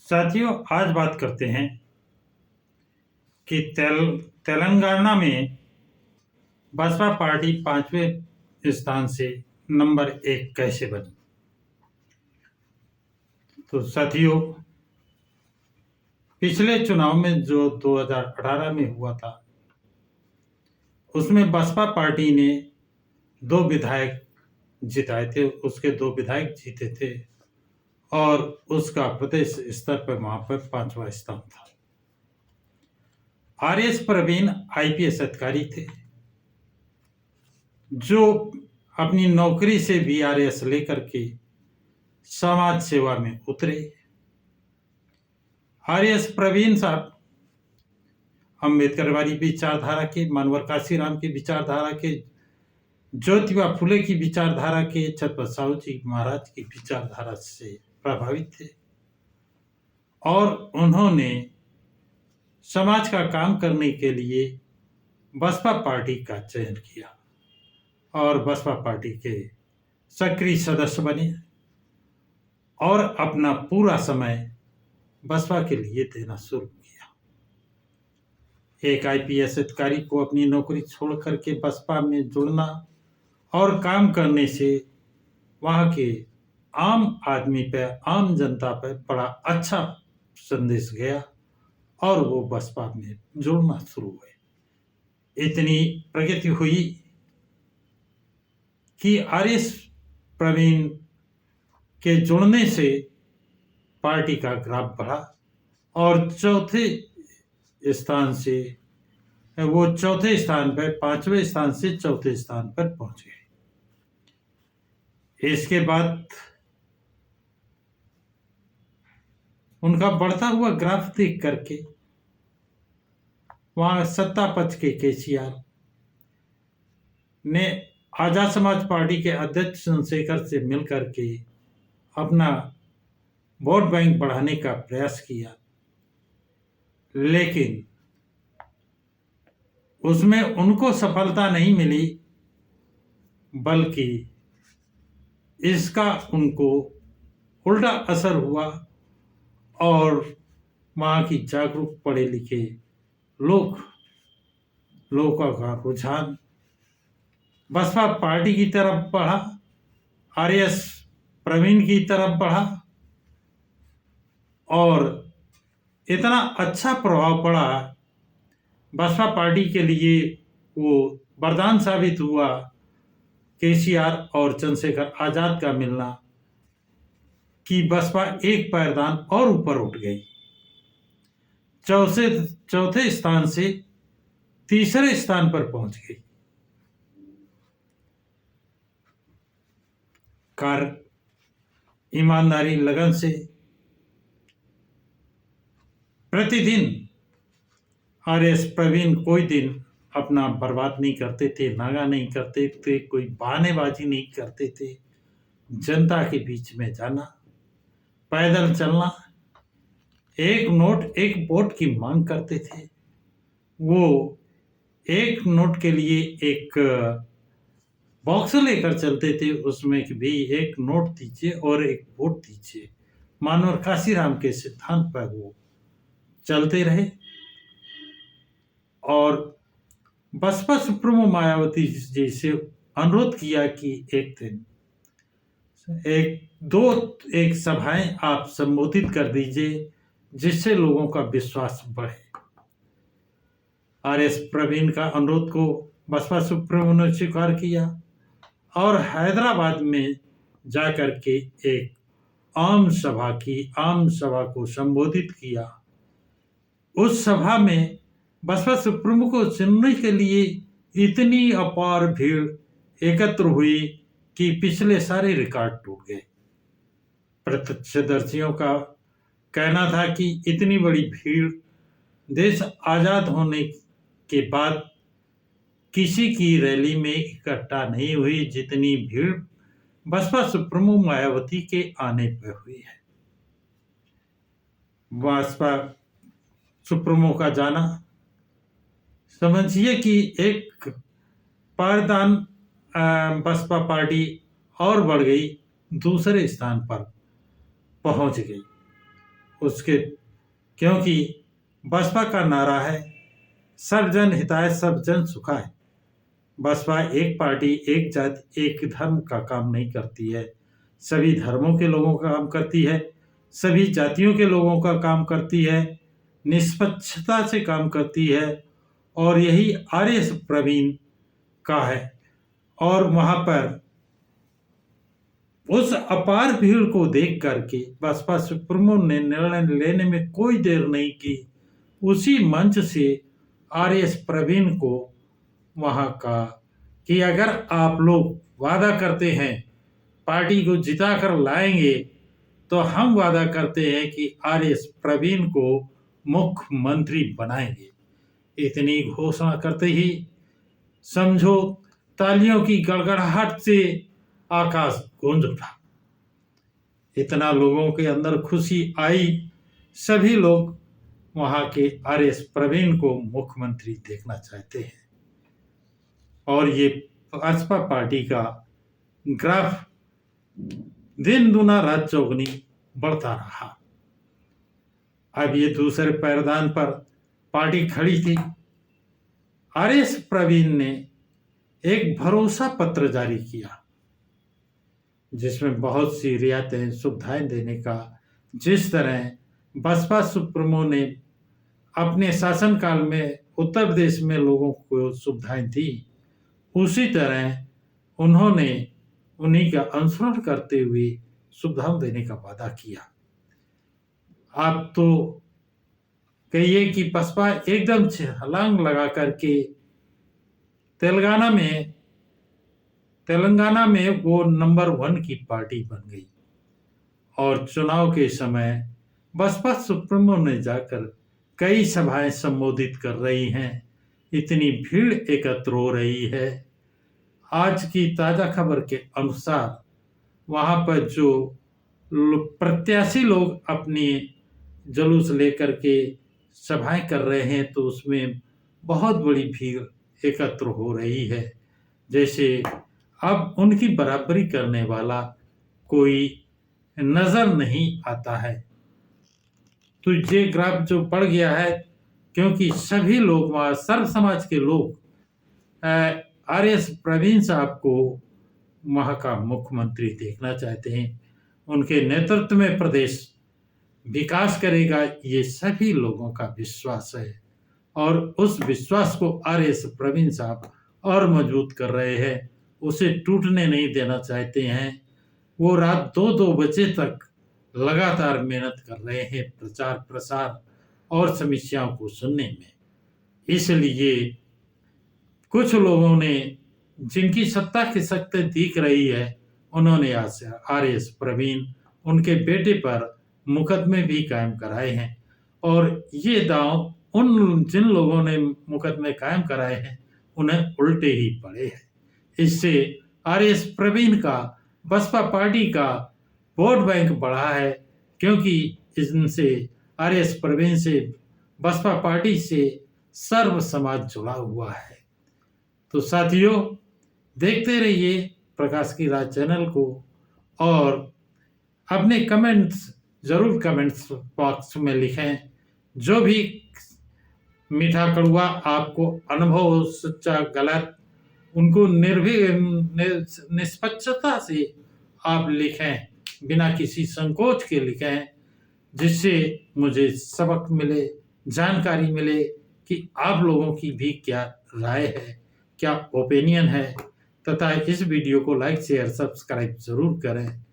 साथियों, आज बात करते हैं कि तेलंगाना में बसपा पार्टी 5वें स्थान से नंबर 1 कैसे बनी। तो साथियों, पिछले चुनाव में जो 2018 में हुआ था, उसमें बसपा पार्टी ने 2 विधायक जिताए थे, उसके 2 विधायक जीते थे और उसका प्रदेश स्तर पर वहां पर 5वां स्थान था। आरएस प्रवीण आईपीएस अधिकारी थे जो अपनी नौकरी से वीआरएस लेकर के समाज सेवा में उतरे। आरएस प्रवीण साहब अम्बेडकरवादी विचारधारा के, मानवर काशीराम की विचारधारा के, ज्योतिबा फुले की विचारधारा के, छत्रपति साहू जी महाराज की विचारधारा से प्रभावित थे और उन्होंने समाज का काम करने के लिए बसपा पार्टी का चयन किया और बसपा पार्टी के सक्रिय सदस्य बने और अपना पूरा समय बसपा के लिए देना शुरू किया। एक आईपीएस अधिकारी को अपनी नौकरी छोड़ करके बसपा में जुड़ना और काम करने से वहां के आम आदमी पर, आम जनता पर बड़ा अच्छा संदेश गया और वो बसपा में जुड़ना शुरू हुए। इतनी प्रगति हुई कि आरएस प्रवीण के जुड़ने से पार्टी का ग्राफ बढ़ा और चौथे स्थान से वो चौथे स्थान पर, 5वें स्थान से चौथे स्थान पर पहुंच गए। इसके बाद उनका बढ़ता हुआ ग्राफ देख करके वहां सत्ता पक्ष के केसीआर ने आजाद समाज पार्टी के अध्यक्ष चंद्रशेखर से मिलकर के अपना वोट बैंक बढ़ाने का प्रयास किया, लेकिन उसमें उनको सफलता नहीं मिली, बल्कि इसका उनको उल्टा असर हुआ और वहां की जागरूक पढ़े लिखे लोगों का रुझान बसपा पार्टी की तरफ बढ़ा, आरएस प्रवीण की तरफ बढ़ा और इतना अच्छा प्रभाव पड़ा बसपा पार्टी के लिए, वो वरदान साबित हुआ केसीआर और चंद्रशेखर आजाद का मिलना कि बसपा एक पैरदान और ऊपर उठ गई। चौथे स्थान से तीसरे स्थान पर पहुंच गई। कार्य, ईमानदारी, लगन से प्रतिदिन आरएस प्रवीण कोई दिन अपना बर्बाद नहीं करते थे, नागा नहीं करते थे, कोई बहानेबाजी नहीं करते थे। जनता के बीच में जाना, पैदल चलना, एक नोट एक वोट की मांग करते थे। वो एक नोट के लिए एक बॉक्स लेकर चलते थे, उसमें भी एक नोट दीजिए और एक वोट दीजिए। मानवर काशीराम के सिद्धांत पर वो चलते रहे और बसपा सुप्रीमो मायावती जी से अनुरोध किया कि एक दिन एक सभाएं आप संबोधित कर दीजिए जिससे लोगों का विश्वास बढ़े। आरएस प्रवीण का अनुरोध को बसपा सुप्रीमो ने स्वीकार किया और हैदराबाद में जाकर के एक आम सभा को संबोधित किया। उस सभा में बसपा सुप्रीमो को सुनने के लिए इतनी अपार भीड़ एकत्र हुई कि पिछले सारे रिकॉर्ड टूट गए। प्रत्यक्षदर्शियों का कहना था कि इतनी बड़ी भीड़ देश आजाद होने के बाद किसी की रैली में इकट्ठा नहीं हुई जितनी भीड़ बसपा सुप्रीमो मायावती के आने पर हुई है। बसपा सुप्रीमो का जाना समझिए कि एक पारदान बसपा पार्टी और बढ़ गई, दूसरे स्थान पर पहुंच गई। उसके, क्योंकि बसपा का नारा है सब जन हिताय सब जन सुखाय। बसपा एक पार्टी, एक जाति, एक धर्म का काम नहीं करती है, सभी धर्मों के लोगों का काम करती है, सभी जातियों के लोगों का काम करती है, निष्पक्षता से काम करती है। और यही आरएस प्रवीण का है। और वहां पर उस अपार भीड़ को देख करके बसपा सुप्रीमो ने निर्णय लेने में कोई देर नहीं की। उसी मंच से आरएस प्रवीण को वहां का कि अगर आप लोग वादा करते हैं पार्टी को जिता कर लाएंगे तो हम वादा करते हैं कि आरएस प्रवीण को मुख्यमंत्री बनाएंगे। इतनी घोषणा करते ही समझो तालियों की गड़गड़ाहट से आकाश गूंज उठा। इतना लोगों के अंदर खुशी आई। सभी लोग वहां के आरएस प्रवीण को मुख्यमंत्री देखना चाहते हैं। और ये भाजपा पार्टी का ग्राफ दिन दुना रात चौगुनी बढ़ता रहा। अब ये दूसरे पैरदान पर पार्टी खड़ी थी। आरएस प्रवीण ने एक भरोसा पत्र जारी किया जिसमें बहुत सी रियायतें, सुविधाएं देने का, जिस तरह बसपा सुप्रीमो ने अपने शासनकाल में उत्तर प्रदेश में लोगों को सुविधाएं दी, उसी तरह उन्होंने उन्हीं का अनुसरण करते हुए सुविधाएं देने का वादा किया। आप तो कहिए कि बसपा एकदम छलांग लगा करके तेलंगाना में वो नंबर 1 की पार्टी बन गई। और चुनाव के समय बसपा सुप्रीमो ने जाकर कई सभाएं संबोधित कर रही हैं। इतनी भीड़ एकत्र हो रही है। आज की ताजा खबर के अनुसार वहां पर जो प्रत्याशी लोग अपनी जुलूस लेकर के सभाएं कर रहे हैं तो उसमें बहुत बड़ी भीड़ एकत्र हो रही है। जैसे अब उनकी बराबरी करने वाला कोई नजर नहीं आता है। तो ये ग्राफ जो बढ़ गया है क्योंकि सभी लोग वहाँ सर्व समाज के लोग आरएस प्रवीण साहब को वहाँ का मुख्यमंत्री देखना चाहते हैं। उनके नेतृत्व में प्रदेश विकास करेगा, ये सभी लोगों का विश्वास है। और उस विश्वास को आरएस प्रवीण साहब और मजबूत कर रहे हैं, उसे टूटने नहीं देना चाहते हैं। वो रात 2-2 बजे तक लगातार मेहनत कर रहे हैं प्रचार प्रसार और समस्याओं को सुनने में। इसलिए कुछ लोगों ने जिनकी सत्ता की शक्ति दिख रही है, उन्होंने आज से आरएस प्रवीण उनके बेटे पर मुकदमे भी कायम कराए हैं। और ये दांव उन जिन लोगों ने मुकदमे कायम कराए हैं उन्हें उल्टे ही पड़े हैं। इससे आरएस प्रवीण का बसपा पार्टी का वोट बैंक बढ़ा है, क्योंकि इनसे आरएस प्रवीण से बसपा पार्टी से सर्व समाज जुड़ा हुआ है। तो साथियों, देखते रहिए प्रकाश की राज चैनल को और अपने कमेंट्स जरूर कमेंट्स बॉक्स में लिखें। जो भी मीठा कड़वा आपको अनुभव हो, सच्चा गलत, उनको निष्पक्षता से आप लिखें, बिना किसी संकोच के लिखें, जिससे मुझे सबक मिले, जानकारी मिले कि आप लोगों की भी क्या राय है, क्या ओपिनियन है। तथा इस वीडियो को लाइक शेयर सब्सक्राइब जरूर करें।